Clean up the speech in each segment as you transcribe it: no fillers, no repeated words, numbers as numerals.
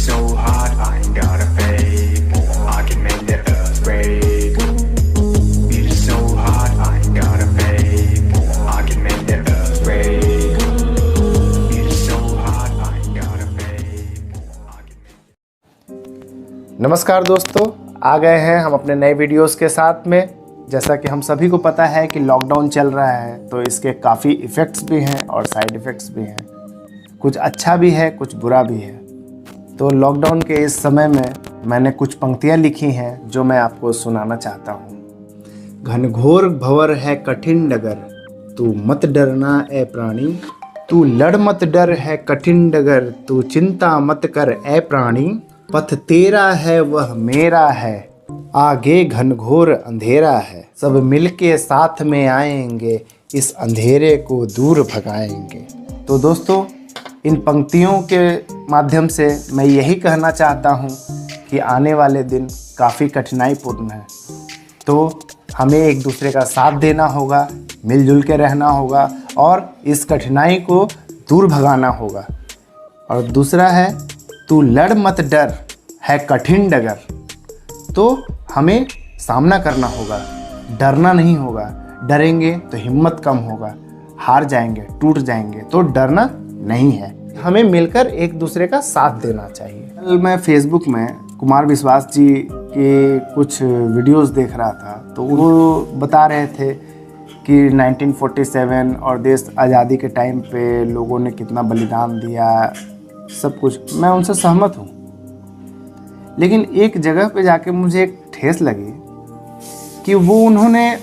so hot, I ain't got a fake. I can make the earth break. Beat is so hot, I ain't got a fake. I can make the earth break. Beat is so hot, I ain't got a fake. I can make... नमस्कार दोस्तों, आ गए हैं हम अपने नए videos के साथ में। जैसा कि हम सभी को पता है कि लॉकडाउन चल रहा है, तो इसके काफ़ी इफ़ेक्ट्स भी हैं और साइड इफ़ेक्ट्स भी हैं। कुछ अच्छा भी है, कुछ बुरा भी है। तो लॉकडाउन के इस समय में मैंने कुछ पंक्तियाँ लिखी हैं जो मैं आपको सुनाना चाहता हूँ। घनघोर भंवर है कठिन डगर, तू मत डरना ए प्राणी। तू लड़ मत डर है कठिन डगर, तू चिंता मत कर ए प्राणी। पथ तेरा है वह मेरा है, आगे घनघोर अंधेरा है। सब मिलके साथ में आएंगे, इस अंधेरे को दूर भगाएंगे। तो दोस्तों, इन पंक्तियों के माध्यम से मैं यही कहना चाहता हूँ कि आने वाले दिन काफ़ी कठिनाईपूर्ण है, तो हमें एक दूसरे का साथ देना होगा, मिलजुल के रहना होगा और इस कठिनाई को दूर भगाना होगा। और दूसरा है, तू लड़ मत डर है कठिन डगर, तो हमें सामना करना होगा, डरना नहीं होगा। डरेंगे तो हिम्मत कम होगा, हार जाएंगे, टूट जाएंगे। तो डरना नहीं है, हमें मिलकर एक दूसरे का साथ देना चाहिए। कल मैं फेसबुक में कुमार विश्वास जी के कुछ वीडियोस देख रहा था, तो वो बता रहे थे कि 1947 और देश आज़ादी के टाइम पे लोगों ने कितना बलिदान दिया, सब कुछ। मैं उनसे सहमत हूँ, लेकिन एक जगह पे जाके मुझे एक ठेस लगी कि वो उन्होंने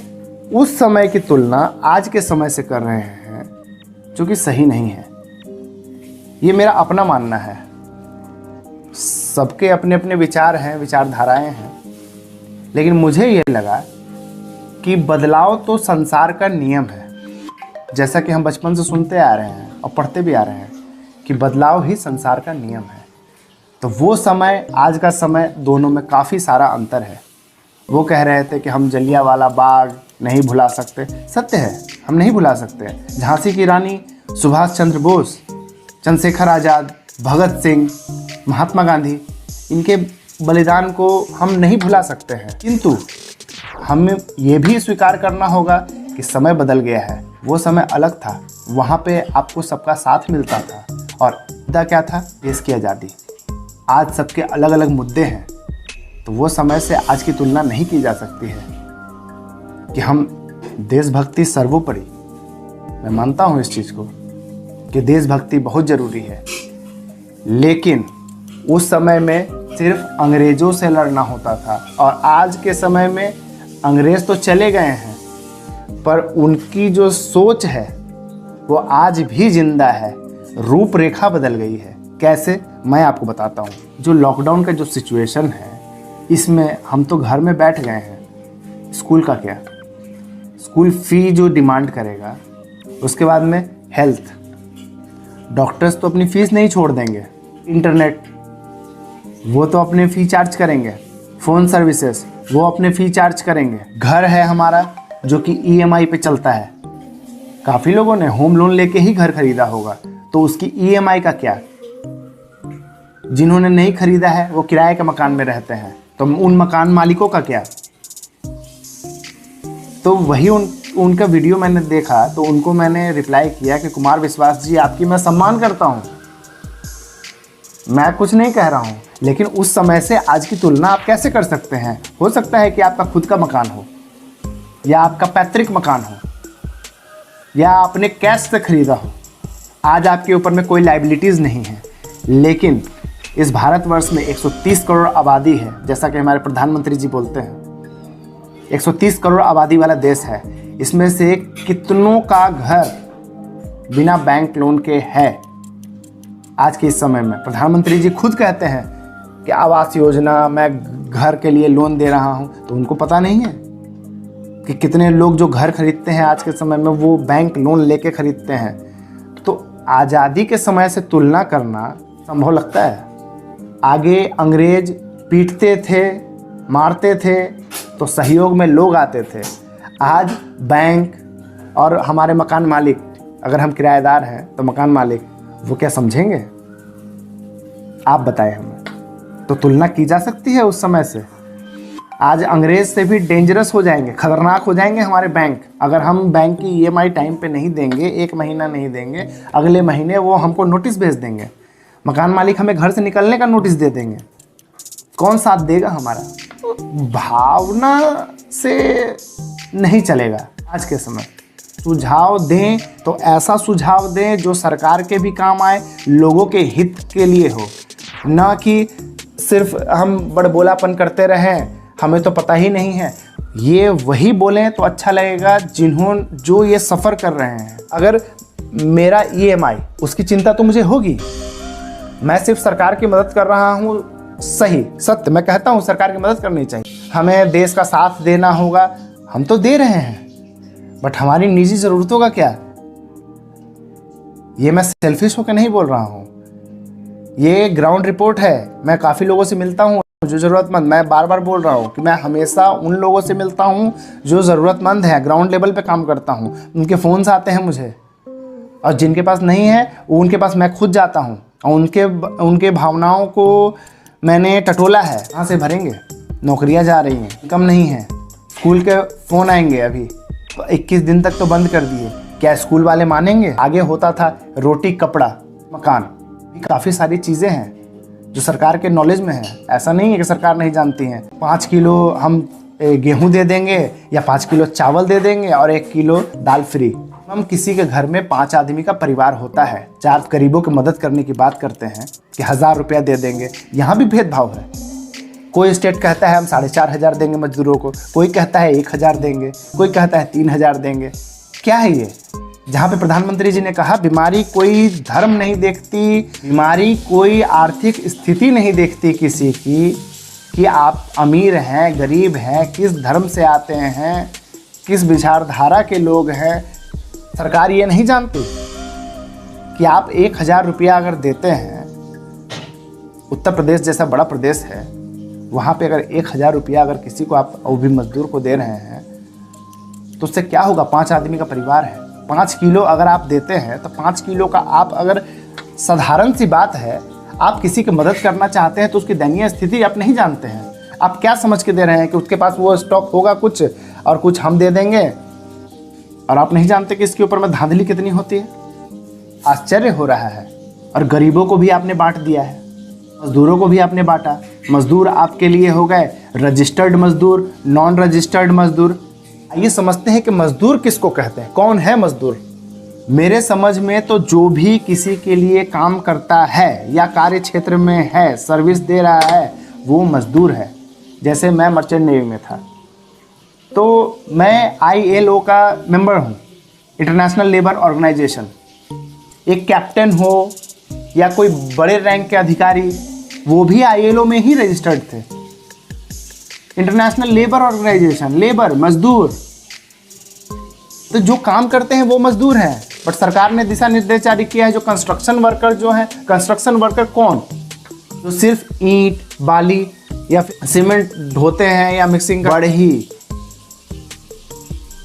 उस समय की तुलना आज के समय से कर रहे हैं, जो कि सही नहीं है। ये मेरा अपना मानना है। सबके अपने अपने विचार हैं, विचारधाराएं हैं, लेकिन मुझे ये लगा कि बदलाव तो संसार का नियम है। जैसा कि हम बचपन से सुनते आ रहे हैं और पढ़ते भी आ रहे हैं कि बदलाव ही संसार का नियम है। तो वो समय, आज का समय, दोनों में काफ़ी सारा अंतर है। वो कह रहे थे कि हम जलियांवाला बाग नहीं भुला सकते। सत्य है, हम नहीं भुला सकते। झांसी की रानी, सुभाष चंद्र बोस, चंद्रशेखर आज़ाद, भगत सिंह, महात्मा गांधी, इनके बलिदान को हम नहीं भुला सकते हैं। किंतु हमें ये भी स्वीकार करना होगा कि समय बदल गया है। वो समय अलग था, वहाँ पे आपको सबका साथ मिलता था और मुद्दा क्या था? देश की आज़ादी। आज सबके अलग अलग मुद्दे हैं, तो वो समय से आज की तुलना नहीं की जा सकती है कि हम देशभक्ति सर्वोपरि। मैं मानता हूँ इस चीज़ को कि देशभक्ति बहुत ज़रूरी है, लेकिन उस समय में सिर्फ अंग्रेज़ों से लड़ना होता था और आज के समय में अंग्रेज़ तो चले गए हैं, पर उनकी जो सोच है वो आज भी जिंदा है। रूपरेखा बदल गई है। कैसे? मैं आपको बताता हूँ। जो लॉकडाउन का जो सिचुएशन है, इसमें हम तो घर में बैठ गए हैं। स्कूल का क्या? स्कूल फ़ी जो डिमांड करेगा, उसके बाद में हेल्थ, डॉक्टर्स तो अपनी फ़ीस नहीं छोड़ देंगे। इंटरनेट, वो तो अपने फ़ी चार्ज करेंगे। फ़ोन सर्विसेज, वो अपने फ़ी चार्ज करेंगे। घर है हमारा जो कि EMI पे चलता है। काफ़ी लोगों ने होम लोन लेके ही घर खरीदा होगा, तो उसकी EMI का क्या? जिन्होंने नहीं खरीदा है वो किराए के मकान में रहते हैं, तो उन मकान मालिकों का क्या? तो वही उनका वीडियो मैंने देखा, तो उनको मैंने रिप्लाई किया कि कुमार विश्वास जी, आपकी मैं सम्मान करता हूँ, मैं कुछ नहीं कह रहा हूँ, लेकिन उस समय से आज की तुलना आप कैसे कर सकते हैं? हो सकता है कि आपका खुद का मकान हो, या आपका पैतृक मकान हो, या आपने कैश से खरीदा हो। आज आपके ऊपर में कोई लाइबिलिटीज़ नहीं है, लेकिन इस भारतवर्ष में 130 करोड़ आबादी है। जैसा कि हमारे प्रधानमंत्री जी बोलते हैं, 130 करोड़ आबादी वाला देश है। इसमें से कितनों का घर बिना बैंक लोन के है? आज के इस समय में प्रधानमंत्री जी खुद कहते हैं कि आवास योजना, मैं घर के लिए लोन दे रहा हूँ। तो उनको पता नहीं है कि कितने लोग जो घर खरीदते हैं आज के समय में वो बैंक लोन लेके खरीदते हैं। तो आज़ादी के समय से तुलना करना संभव लगता है? आगे अंग्रेज पीटते थे, मारते थे, तो सहयोग में लोग आते थे। आज बैंक और हमारे मकान मालिक, अगर हम किराएदार हैं तो मकान मालिक, वो क्या समझेंगे? आप बताएं हमें। तो तुलना की जा सकती है उस समय से। आज अंग्रेज से भी डेंजरस हो जाएंगे, खतरनाक हो जाएंगे हमारे बैंक। अगर हम बैंक की ईएमआई टाइम पे नहीं देंगे, 1 महीना नहीं देंगे, अगले महीने वो हमको नोटिस भेज देंगे, मकान मालिक हमें घर से निकलने का नोटिस दे देंगे। कौन साथ देगा हमारा? भावना से नहीं चलेगा आज के समय। सुझाव दें तो ऐसा सुझाव दें जो सरकार के भी काम आए, लोगों के हित के लिए हो, ना कि सिर्फ हम बड़बोलापन करते रहें, हमें तो पता ही नहीं है। ये वही बोलें तो अच्छा लगेगा जो ये सफ़र कर रहे हैं। अगर मेरा ईएमआई, उसकी चिंता तो मुझे होगी। मैं सिर्फ सरकार की मदद कर रहा हूँ, सही सत्य मैं कहता हूँ, सरकार की मदद करनी चाहिए। हमें देश का साथ देना होगा, हम तो दे रहे हैं, बट हमारी निजी ज़रूरतों का क्या? ये मैं सेल्फिश होकर नहीं बोल रहा हूँ, ये ग्राउंड रिपोर्ट है। मैं काफ़ी लोगों से मिलता हूँ जो ज़रूरतमंद, मैं बार बार बोल रहा हूँ कि मैं हमेशा उन लोगों से मिलता हूँ जो ज़रूरतमंद है, ग्राउंड लेवल पे काम करता हूँ। उनके फ़ोन्स आते हैं मुझे, और जिनके पास नहीं है उनके पास मैं खुद जाता हूँ, और उनके भावनाओं को मैंने टटोला है। कहाँ से भरेंगे? नौकरियाँ जा रही हैं, इनकम नहीं है, स्कूल के फ़ोन आएंगे, अभी 21 दिन तक तो बंद कर दिए। क्या स्कूल वाले मानेंगे? आगे होता था रोटी कपड़ा मकान, काफ़ी सारी चीज़ें हैं जो सरकार के नॉलेज में है। ऐसा नहीं है कि सरकार नहीं जानती है। 5 किलो हम गेहूं दे देंगे या 5 किलो चावल दे देंगे और 1 किलो दाल फ्री। हम किसी के घर में 5 आदमी का परिवार होता है, 4 गरीबों की मदद करने की बात करते हैं कि 1000 रुपया दे देंगे। यहाँ भी भेदभाव है। कोई स्टेट कहता है हम 4500 देंगे मजदूरों को, कोई कहता है 1000 देंगे, कोई कहता है 3000 देंगे। क्या है ये? जहाँ पे प्रधानमंत्री जी ने कहा बीमारी कोई धर्म नहीं देखती, बीमारी कोई आर्थिक स्थिति नहीं देखती किसी की, कि आप अमीर हैं गरीब हैं, किस धर्म से आते हैं, किस विचारधारा के लोग हैं। सरकार ये नहीं जानती कि आप 1000 रुपया अगर देते हैं, उत्तर प्रदेश जैसा बड़ा प्रदेश है, वहाँ पे अगर 1000 रुपया अगर किसी को आप, वो भी मजदूर को दे रहे हैं, तो उससे क्या होगा? 5 आदमी का परिवार है। 5 किलो अगर आप देते हैं तो 5 किलो का आप, अगर साधारण सी बात है, आप किसी की मदद करना चाहते हैं तो उसकी दयनीय स्थिति आप नहीं जानते हैं। आप क्या समझ के दे रहे हैं कि उसके पास वो स्टॉक होगा कुछ और कुछ हम दे देंगे, और आप नहीं जानते कि इसके ऊपर में धांधली कितनी होती है। आश्चर्य हो रहा है। और गरीबों को भी आपने बांट दिया है, मजदूरों को भी आपने बांटा। मजदूर आपके लिए हो गए रजिस्टर्ड मजदूर, नॉन रजिस्टर्ड मजदूर। आइए समझते हैं कि मजदूर किसको कहते हैं, कौन है मजदूर। मेरे समझ में तो जो भी किसी के लिए काम करता है या कार्य क्षेत्र में है, सर्विस दे रहा है, वो मजदूर है। जैसे मैं मर्चेंट नेवी में था तो मैं ILO का मेंबर हूँ, इंटरनेशनल लेबर ऑर्गेनाइजेशन। एक कैप्टन हो या कोई बड़े रैंक के अधिकारी, वो भी ILO में ही रजिस्टर्ड थे। इंटरनेशनल लेबर ऑर्गेनाइजेशन, लेबर मजदूर, तो जो काम करते हैं वो मजदूर हैं। बट सरकार ने दिशा निर्देश जारी किया है, जो कंस्ट्रक्शन वर्कर जो हैं, कंस्ट्रक्शन वर्कर कौन? जो सिर्फ ईंट बाली या सीमेंट ढोते हैं या मिक्सिंग बढ़ी,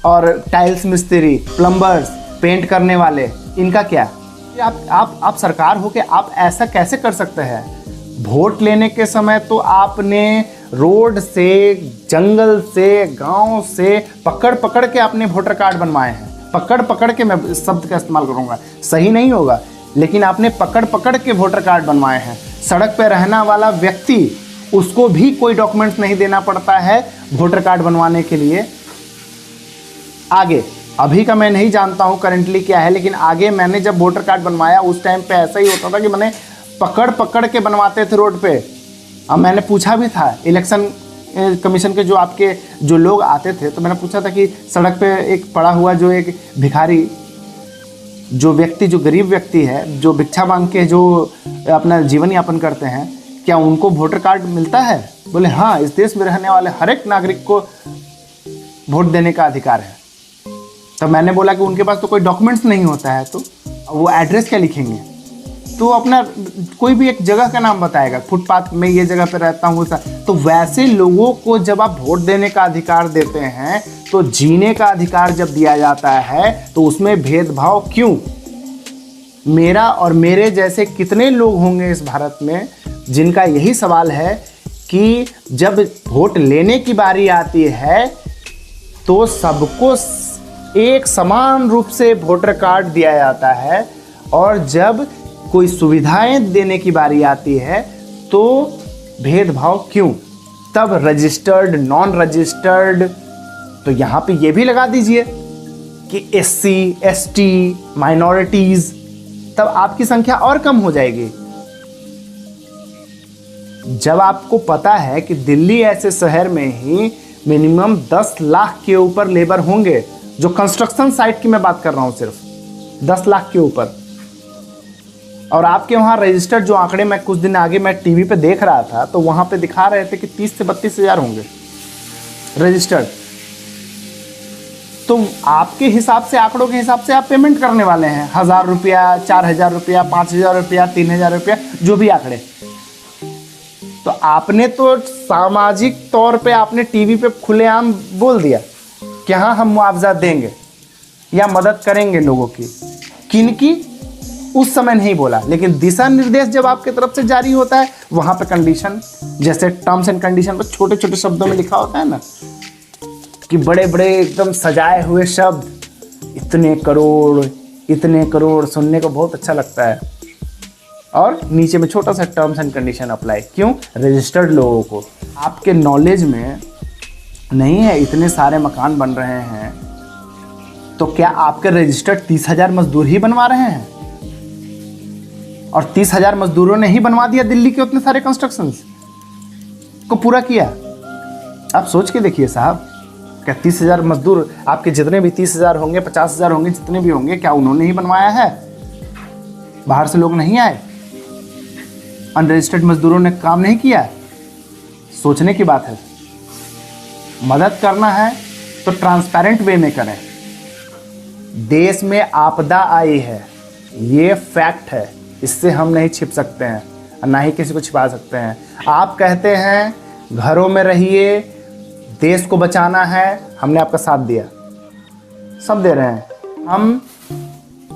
और टाइल्स मिस्त्री, प्लम्बर्स, पेंट करने वाले, इनका क्या? आप सरकार हो के आप ऐसा कैसे कर सकते हैं? वोट लेने के समय तो आपने रोड से, जंगल से, गांव से पकड़ पकड़ के आपने वोटर कार्ड बनवाए हैं। पकड़ पकड़ के, मैं इस शब्द का इस्तेमाल करूंगा, सही नहीं होगा, लेकिन आपने पकड़ पकड़ के वोटर कार्ड बनवाए हैं। सड़क पे रहना वाला व्यक्ति, उसको भी कोई डॉक्यूमेंट्स नहीं देना पड़ता है वोटर कार्ड बनवाने के लिए। आगे अभी का मैं नहीं जानता हूँ करेंटली क्या है, लेकिन आगे मैंने जब वोटर कार्ड बनवाया उस टाइम पे ऐसा ही होता था कि मैंने पकड़ पकड़ के बनवाते थे रोड पे। अब मैंने पूछा भी था इलेक्शन कमीशन के जो लोग आते थे, तो मैंने पूछा था कि सड़क पे एक पड़ा हुआ जो एक भिखारी, जो व्यक्ति, जो गरीब व्यक्ति है, जो भिक्षा मांग के जो अपना जीवन यापन करते हैं, क्या उनको वोटर कार्ड मिलता है? बोले हाँ, इस देश में रहने वाले हर एक नागरिक को वोट देने का अधिकार है। तो मैंने बोला कि उनके पास तो कोई डॉक्यूमेंट्स नहीं होता है, तो वो एड्रेस क्या लिखेंगे? तो अपना कोई भी एक जगह का नाम बताएगा, फुटपाथ में ये जगह पे रहता हूँ। तो वैसे लोगों को जब आप वोट देने का अधिकार देते हैं, तो जीने का अधिकार जब दिया जाता है तो उसमें भेदभाव क्यों? मेरा और मेरे जैसे कितने लोग होंगे इस भारत में, जिनका यही सवाल है कि जब वोट लेने की बारी आती है तो सबको एक समान रूप से वोटर कार्ड दिया जाता है, और जब कोई सुविधाएं देने की बारी आती है तो भेदभाव क्यों? तब रजिस्टर्ड, नॉन रजिस्टर्ड, तो यहाँ पे ये भी लगा दीजिए कि SC, ST, माइनॉरिटीज, तब आपकी संख्या और कम हो जाएगी। जब आपको पता है कि दिल्ली ऐसे शहर में ही मिनिमम 10 लाख के ऊपर लेबर होंगे, जो कंस्ट्रक्शन साइट की मैं बात कर रहा हूं, सिर्फ 10 लाख के ऊपर, और आपके वहां रजिस्टर्ड जो आंकड़े मैं कुछ दिन आगे मैं टीवी पे देख रहा था तो वहां पे दिखा रहे थे कि 30 से 32 हज़ार होंगे रजिस्टर्ड। तो आपके हिसाब से, आंकड़ों के हिसाब से आप पेमेंट करने वाले हैं 1000 रुपया, 4000 रुपया, 5000 रुपया, 3000 रुपया, जो भी आंकड़े। तो आपने तो सामाजिक तौर पे आपने टीवी पे खुलेआम बोल दिया कि हाँ हम मुआवजा देंगे या मदद करेंगे लोगों की, किनकी उस समय नहीं बोला। लेकिन दिशा निर्देश जब आपके तरफ से जारी होता है वहां पे कंडीशन, जैसे टर्म्स एंड कंडीशन पर छोटे छोटे शब्दों में लिखा होता है ना, कि बड़े बड़े एकदम सजाए हुए शब्द, इतने करोड़ सुनने को बहुत अच्छा लगता है, और नीचे में छोटा सा टर्म्स एंड कंडीशन अप्लाई। क्यों? रजिस्टर्ड लोगों को। आपके नॉलेज में नहीं है इतने सारे मकान बन रहे हैं, तो क्या आपके रजिस्टर्ड 30,000 मजदूर ही बनवा रहे हैं? और 30,000 मजदूरों ने ही बनवा दिया दिल्ली के उतने सारे कंस्ट्रक्शंस को पूरा किया? आप सोच के देखिए साहब, क्या 30,000 मजदूर, आपके जितने भी 30,000 होंगे, 50,000 होंगे, जितने भी होंगे, क्या उन्होंने ही बनवाया है? बाहर से लोग नहीं आए? अनरजिस्टर्ड मजदूरों ने काम नहीं किया? सोचने की बात है। मदद करना है तो ट्रांसपेरेंट वे में करें। देश में आपदा आई है, ये फैक्ट है, इससे हम नहीं छिप सकते हैं और ना ही किसी को छिपा सकते हैं। आप कहते हैं घरों में रहिए, देश को बचाना है, हमने आपका साथ दिया, सब दे रहे हैं। हम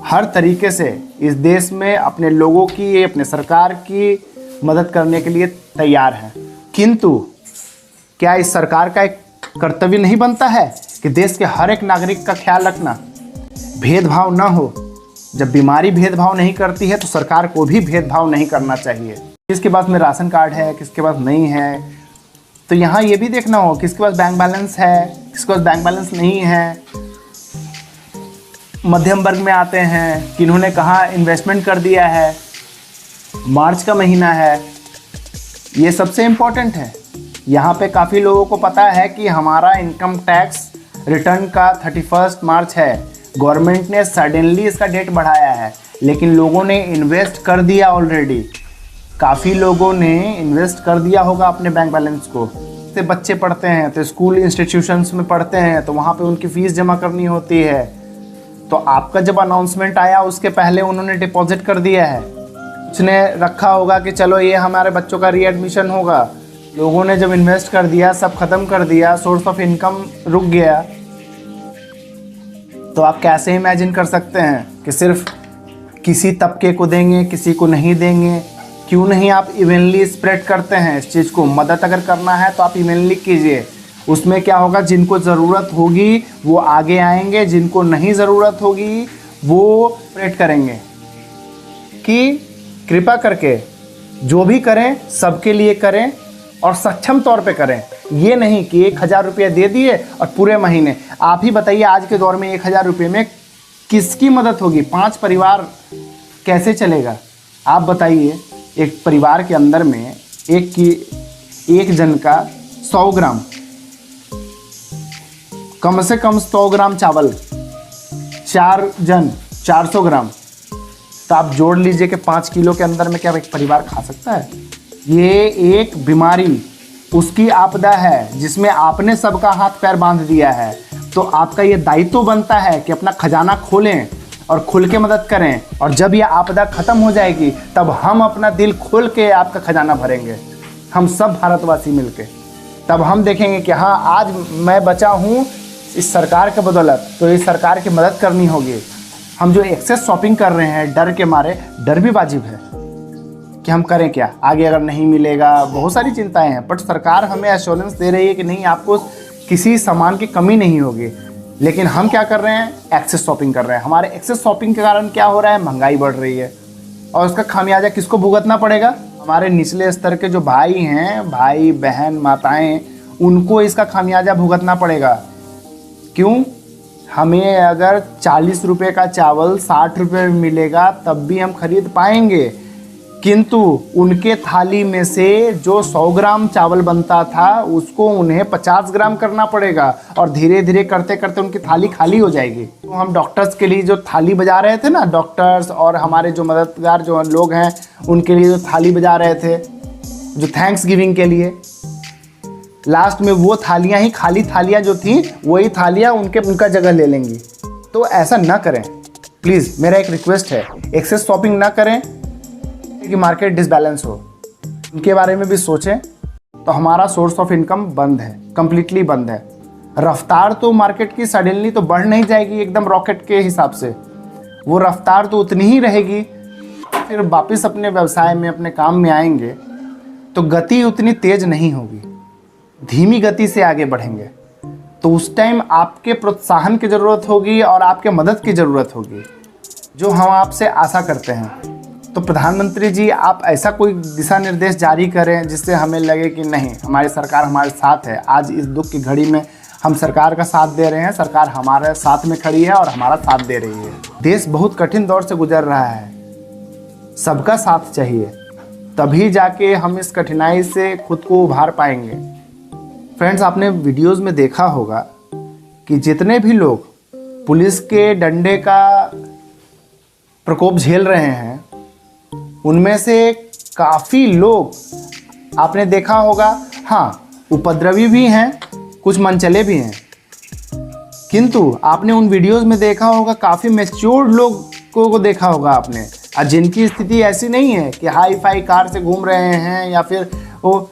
हर तरीके से इस देश में अपने लोगों की, अपने सरकार की मदद करने के लिए तैयार हैं, किंतु क्या इस सरकार का एक कर्तव्य नहीं बनता है कि देश के हर एक नागरिक का ख्याल रखना, भेदभाव ना हो? जब बीमारी भेदभाव नहीं करती है तो सरकार को भी भेदभाव नहीं करना चाहिए। किसके पास में राशन कार्ड है, किसके पास नहीं है, तो यहाँ ये भी देखना हो किसके पास बैंक बैलेंस है, किसके पास बैंक बैलेंस नहीं है। मध्यम वर्ग में आते हैं, किन्होंने कहाँ इन्वेस्टमेंट कर दिया है, मार्च का महीना है, ये सबसे इम्पोर्टेंट है। यहाँ पे काफ़ी लोगों को पता है कि हमारा इनकम टैक्स रिटर्न का 31 मार्च है, गवर्नमेंट ने सडनली इसका डेट बढ़ाया है, लेकिन लोगों ने इन्वेस्ट कर दिया ऑलरेडी। काफ़ी लोगों ने इन्वेस्ट कर दिया होगा अपने बैंक बैलेंस को। से बच्चे पढ़ते हैं तो स्कूल इंस्टीट्यूशंस में पढ़ते हैं तो वहाँ पे उनकी फ़ीस जमा करनी होती है, तो आपका जब अनाउंसमेंट आया उसके पहले उन्होंने डिपॉजिट कर दिया है। उसने रखा होगा कि चलो ये हमारे बच्चों का रीएडमिशन होगा, लोगों ने जब इन्वेस्ट कर दिया, सब ख़त्म कर दिया, सोर्स ऑफ इनकम रुक गया, तो आप कैसे इमेजिन कर सकते हैं कि सिर्फ किसी तबके को देंगे, किसी को नहीं देंगे? क्यों नहीं आप इवनली स्प्रेड करते हैं इस चीज़ को? मदद अगर करना है तो आप इवनली कीजिए। उसमें क्या होगा, जिनको ज़रूरत होगी वो आगे आएंगे, जिनको नहीं ज़रूरत होगी वो स्प्रेड करेंगे। कि कृपा करके जो भी करें सबके लिए करें और सक्षम तौर पे करें। ये नहीं कि 1000 रुपये दे दिए और पूरे महीने। आप ही बताइए आज के दौर में 1000 रुपये में किसकी मदद होगी? 5 परिवार कैसे चलेगा? आप बताइए, एक परिवार के अंदर में एक जन का 100 ग्राम, कम से कम 100 ग्राम चावल, 4 जन 400 ग्राम, तो आप जोड़ लीजिए कि 5 किलो के अंदर में क्या एक परिवार खा सकता है? ये एक बीमारी, उसकी आपदा है जिसमें आपने सबका हाथ पैर बांध दिया है, तो आपका ये दायित्व बनता है कि अपना खजाना खोलें और खुल के मदद करें। और जब ये आपदा ख़त्म हो जाएगी तब हम अपना दिल खोल के आपका खजाना भरेंगे, हम सब भारतवासी मिलके। तब हम देखेंगे कि हाँ आज मैं बचा हूँ इस सरकार के बदौलत, तो इस सरकार की मदद करनी होगी। हम जो एक्सेस शॉपिंग कर रहे हैं डर के मारे, डर भी वाजिब है। कि हम करें क्या, आगे अगर नहीं मिलेगा, बहुत सारी चिंताएं हैं। बट सरकार हमें एश्योरेंस दे रही है कि नहीं, आपको किसी सामान की कमी नहीं होगी। लेकिन हम क्या कर रहे हैं, एक्सेस शॉपिंग कर रहे हैं। हमारे एक्सेस शॉपिंग के कारण क्या हो रहा है, महंगाई बढ़ रही है और उसका खामियाजा किसको भुगतना पड़ेगा, हमारे निचले स्तर के जो भाई हैं, भाई बहन माताएं, उनको इसका खामियाजा भुगतना पड़ेगा। क्यों, हमें अगर 40 रुपये का चावल 60 रुपये में मिलेगा तब भी हम खरीद पाएंगे, किंतु उनके थाली में से जो 100 ग्राम चावल बनता था उसको उन्हें 50 ग्राम करना पड़ेगा और धीरे धीरे करते करते उनकी थाली खाली हो जाएगी। तो हम डॉक्टर्स के लिए जो थाली बजा रहे थे ना, डॉक्टर्स और हमारे जो मददगार जो लोग हैं उनके लिए जो थाली बजा रहे थे, जो थैंक्स गिविंग के लिए, लास्ट में वो थालियां ही, खाली थालियां जो थी वही थालियां उनका जगह ले लेंगी। तो ऐसा ना करें प्लीज़, मेरा एक रिक्वेस्ट है, एक्सेस शॉपिंग ना करें कि मार्केट डिसबैलेंस हो। इनके बारे में भी सोचें। तो हमारा सोर्स ऑफ इनकम बंद है, कंप्लीटली बंद है। रफ्तार तो मार्केट की सडनली तो बढ़ नहीं जाएगी एकदम रॉकेट के हिसाब से, वो रफ्तार तो उतनी ही रहेगी। फिर वापस अपने व्यवसाय में, अपने काम में आएंगे तो गति उतनी तेज नहीं होगी, धीमी गति से आगे बढ़ेंगे। तो उस टाइम आपके प्रोत्साहन की ज़रूरत होगी और आपके मदद की ज़रूरत होगी, जो हम आपसे आशा करते हैं। तो प्रधानमंत्री जी, आप ऐसा कोई दिशा निर्देश जारी करें जिससे हमें लगे कि नहीं, हमारी सरकार हमारे साथ है। आज इस दुख की घड़ी में हम सरकार का साथ दे रहे हैं, सरकार हमारे साथ में खड़ी है और हमारा साथ दे रही है। देश बहुत कठिन दौर से गुजर रहा है, सबका साथ चाहिए, तभी जाके हम इस कठिनाई से खुद को उभार पाएंगे। फ्रेंड्स, आपने वीडियोज़ में देखा होगा कि जितने भी लोग पुलिस के डंडे का प्रकोप झेल रहे हैं, उनमें से काफ़ी लोग आपने देखा होगा, हाँ, उपद्रवी भी हैं, कुछ मनचले भी हैं, किंतु आपने उन वीडियोस में देखा होगा काफ़ी मैच्योर्ड लोगों को देखा होगा आपने, और जिनकी स्थिति ऐसी नहीं है कि हाई फाई कार से घूम रहे हैं या फिर वो,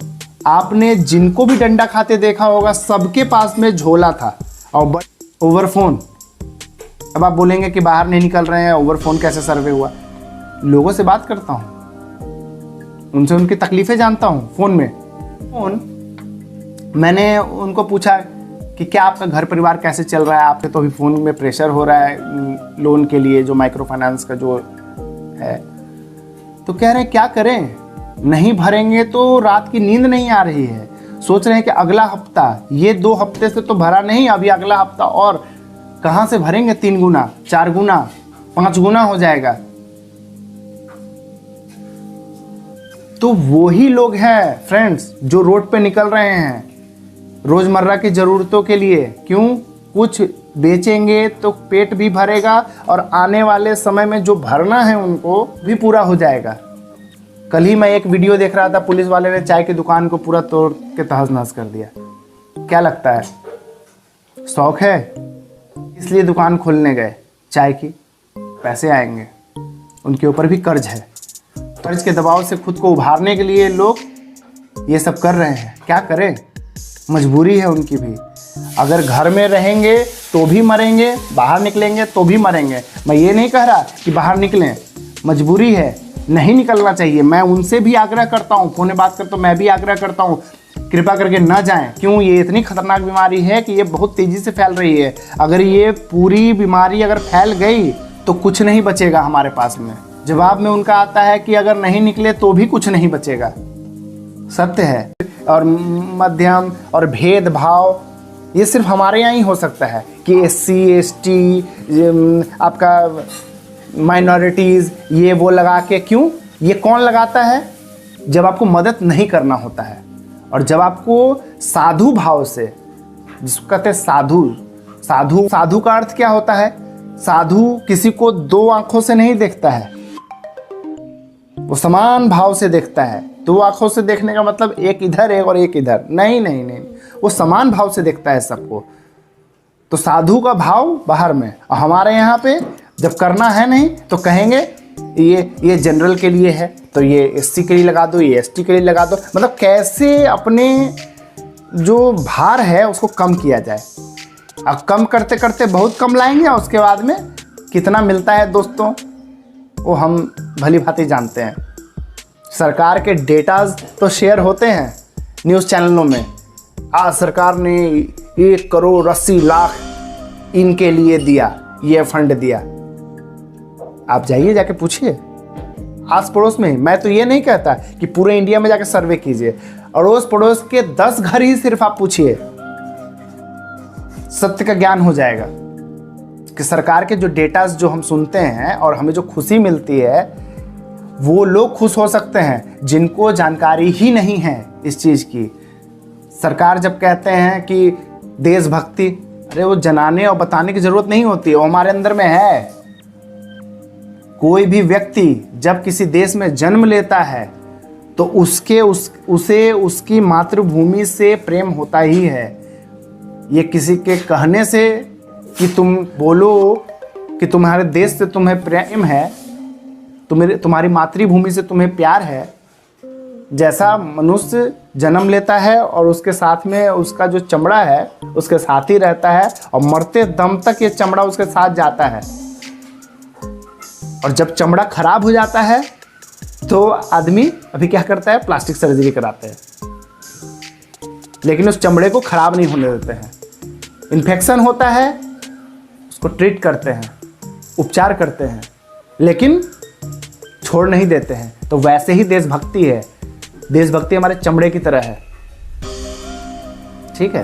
आपने जिनको भी डंडा खाते देखा होगा सबके पास में झोला था और ओवर फोन। अब आप बोलेंगे कि बाहर नहीं निकल रहे हैं, ओवर फोन कैसे सर्वे हुआ? लोगों से बात करता हूँ, उनसे उनकी तकलीफ़ें जानता हूँ फ़ोन में। मैंने उनको पूछा कि क्या आपका घर परिवार कैसे चल रहा है, आपके तो अभी फ़ोन में प्रेशर हो रहा है लोन के लिए, जो माइक्रो फाइनेंस का जो है। तो कह रहे हैं क्या करें, नहीं भरेंगे तो रात की नींद नहीं आ रही है, सोच रहे हैं कि अगला हफ्ता, ये 2 हफ्ते से तो भरा नहीं, अभी अगला हफ्ता और कहाँ से भरेंगे, 3 गुना 4 गुना 5 गुना हो जाएगा। तो वही लोग हैं फ्रेंड्स जो रोड पे निकल रहे हैं रोज़मर्रा की ज़रूरतों के लिए। क्यों, कुछ बेचेंगे तो पेट भी भरेगा और आने वाले समय में जो भरना है उनको भी पूरा हो जाएगा। कल ही मैं एक वीडियो देख रहा था, पुलिस वाले ने चाय की दुकान को पूरा तोड़ के तहस नहस कर दिया। क्या लगता है, शौक है इसलिए दुकान खोलने गए चाय की, पैसे आएंगे, उनके ऊपर भी कर्ज है, कर्ज के दबाव से खुद को उभारने के लिए लोग ये सब कर रहे हैं। क्या करें, मजबूरी है उनकी भी। अगर घर में रहेंगे तो भी मरेंगे, बाहर निकलेंगे तो भी मरेंगे। मैं ये नहीं कह रहा कि बाहर निकलें, मजबूरी है, नहीं निकलना चाहिए। मैं उनसे भी आग्रह करता हूँ, फ़ोन में बात करता हूँ, मैं भी आग्रह करता हूँ, कृपा करके ना जाएं। क्यों, ये इतनी खतरनाक बीमारी है कि ये बहुत तेज़ी से फैल रही है। अगर ये पूरी बीमारी अगर फैल गई तो कुछ नहीं बचेगा हमारे पास में। जवाब में उनका आता है कि अगर नहीं निकले तो भी कुछ नहीं बचेगा। सत्य है। और मध्यम और भेदभाव ये सिर्फ हमारे यहाँ ही हो सकता है कि SC ST आपका माइनॉरिटीज़ ये वो लगा के। क्यों, ये कौन लगाता है, जब आपको मदद नहीं करना होता है और जब आपको साधु भाव से, जिसको कहते हैं साधु का अर्थ क्या होता है, साधु किसी को 2 आंखों से नहीं देखता है, वो समान भाव से देखता है। 2 आंखों से देखने का मतलब एक इधर है और एक इधर, नहीं, वो समान भाव से देखता है सबको। तो साधु का भाव बाहर में, और हमारे यहाँ पे जब करना है नहीं तो कहेंगे ये जनरल के लिए है तो ये SC के लिए लगा दो, ये ST के लिए लगा दो। मतलब कैसे अपने जो भार है उसको कम किया जाए। अब कम करते करते बहुत कम लाएंगे और उसके बाद में कितना मिलता है दोस्तों वो हम भली भांति जानते हैं। सरकार के डेटाज तो शेयर होते हैं न्यूज़ चैनलों में। आज सरकार ने 1,80,00,000 इनके लिए दिया, ये फंड दिया। आप जाइए जाके पूछिए आस पड़ोस में। मैं तो ये नहीं कहता कि पूरे इंडिया में जाके सर्वे कीजिए, अड़ोस पड़ोस के 10 घर ही सिर्फ आप पूछिए, सत्य का ज्ञान हो जाएगा कि सरकार के जो डेटास जो हम सुनते हैं और हमें जो खुशी मिलती है, वो लोग खुश हो सकते हैं जिनको जानकारी ही नहीं है इस चीज़ की। सरकार जब कहते हैं कि देशभक्ति, अरे वो जनाने और बताने की जरूरत नहीं होती, वो हमारे अंदर में है। कोई भी व्यक्ति जब किसी देश में जन्म लेता है तो उसे उसकी मातृभूमि से प्रेम होता ही है। ये किसी के कहने से कि तुम बोलो कि तुम्हारे देश से तुम्हें प्रेम है, तुम्हारी मातृभूमि से तुम्हें प्यार है, जैसा मनुष्य जन्म लेता है और उसके साथ में उसका जो चमड़ा है उसके साथ ही रहता है और मरते दम तक ये चमड़ा उसके साथ जाता है। और जब चमड़ा खराब हो जाता है तो आदमी अभी क्या करता है, प्लास्टिक सर्जरी कराते हैं, लेकिन उस चमड़े को खराब नहीं होने देते हैं। इन्फेक्शन होता है, उसको ट्रीट करते हैं, उपचार करते हैं, लेकिन छोड़ नहीं देते हैं। तो वैसे ही देशभक्ति है। देशभक्ति हमारे चमड़े की तरह है, ठीक है।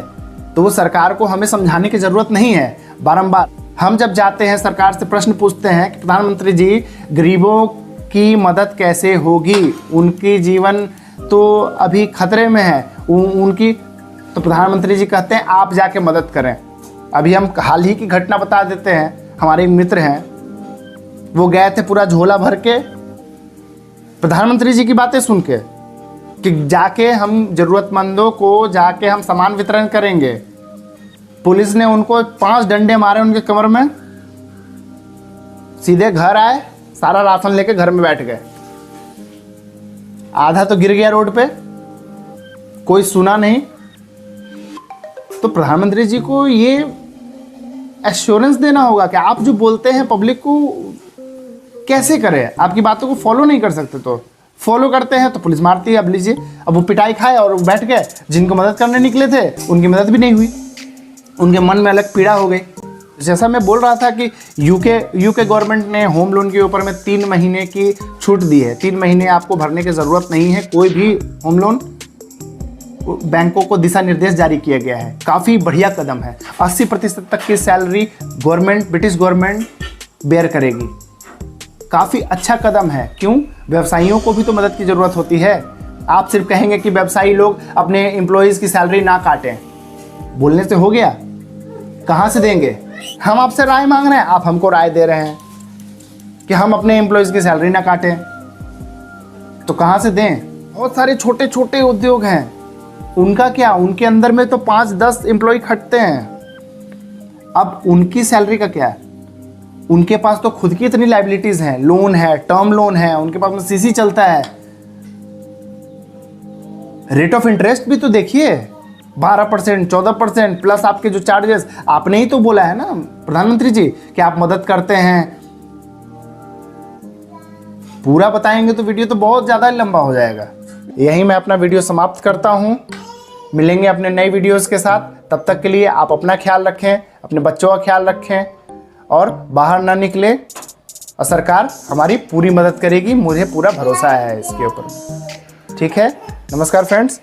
तो वो सरकार को हमें समझाने की जरूरत नहीं है। बारंबार हम जब जाते हैं सरकार से प्रश्न पूछते हैं कि प्रधानमंत्री जी गरीबों की मदद कैसे होगी, उनकी जीवन तो अभी खतरे में है उनकी, तो प्रधानमंत्री जी कहते हैं आप जाके मदद करें। अभी हम हाल ही की घटना बता देते हैं। हमारे मित्र हैं, वो गए थे पूरा झोला भर के प्रधानमंत्री जी की बातें सुन के कि जाके हम जरूरतमंदों को जाके हम सामान वितरण करेंगे। पुलिस ने उनको 5 डंडे मारे उनके कमर में, सीधे घर आए, सारा राशन लेके घर में बैठ गए। आधा तो गिर गया रोड पे, कोई सुना नहीं। तो प्रधानमंत्री जी को ये एश्योरेंस देना होगा कि आप जो बोलते हैं पब्लिक को कैसे करें। आपकी बातों को फॉलो नहीं कर सकते तो फॉलो करते हैं तो पुलिस मारती है। अब लीजिए, अब वो पिटाई खाए और बैठ गए। जिनको मदद करने निकले थे उनकी मदद भी नहीं हुई, उनके मन में अलग पीड़ा हो गई। जैसा मैं बोल रहा था कि यूके गवर्नमेंट ने होम लोन के ऊपर में 3 महीने की छूट दी है। 3 महीने आपको भरने की ज़रूरत नहीं है कोई भी होम लोन। बैंकों को दिशा निर्देश जारी किया गया है, काफ़ी बढ़िया कदम है। 80% तक की सैलरी ब्रिटिश गवर्नमेंट बेयर करेगी। काफ़ी अच्छा कदम है। क्यों? व्यवसायियों को भी तो मदद की ज़रूरत होती है। आप सिर्फ कहेंगे कि व्यवसायी लोग अपने एम्प्लॉयज़ की सैलरी ना काटें, बोलने से हो गया? कहाँ से देंगे? हम आपसे राय मांग रहे हैं, आप हमको राय दे रहे हैं कि हम अपने एम्प्लॉयज़ की सैलरी ना काटें, तो कहाँ से दें? बहुत सारे छोटे छोटे उद्योग हैं, उनका क्या? उनके अंदर में तो 5-10 एम्प्लॉय खटते हैं। अब उनकी सैलरी का क्या है? उनके पास तो खुद की इतनी लाइबिलिटीज हैं, लोन है, टर्म लोन है, उनके पास में सीसी चलता है। रेट ऑफ इंटरेस्ट भी तो देखिए, 12%, 14% प्लस आपके जो चार्जेस। आपने ही तो बोला है ना प्रधानमंत्री जी कि आप मदद करते हैं। पूरा बताएंगे तो वीडियो तो बहुत ज़्यादा लंबा हो जाएगा। यहीं मैं अपना वीडियो समाप्त करता हूं। मिलेंगे अपने नए वीडियोस के साथ। तब तक के लिए आप अपना ख्याल रखें, अपने बच्चों का ख्याल रखें और बाहर ना निकले। और सरकार हमारी पूरी मदद करेगी, मुझे पूरा भरोसा है इसके ऊपर। ठीक है, नमस्कार फ्रेंड्स।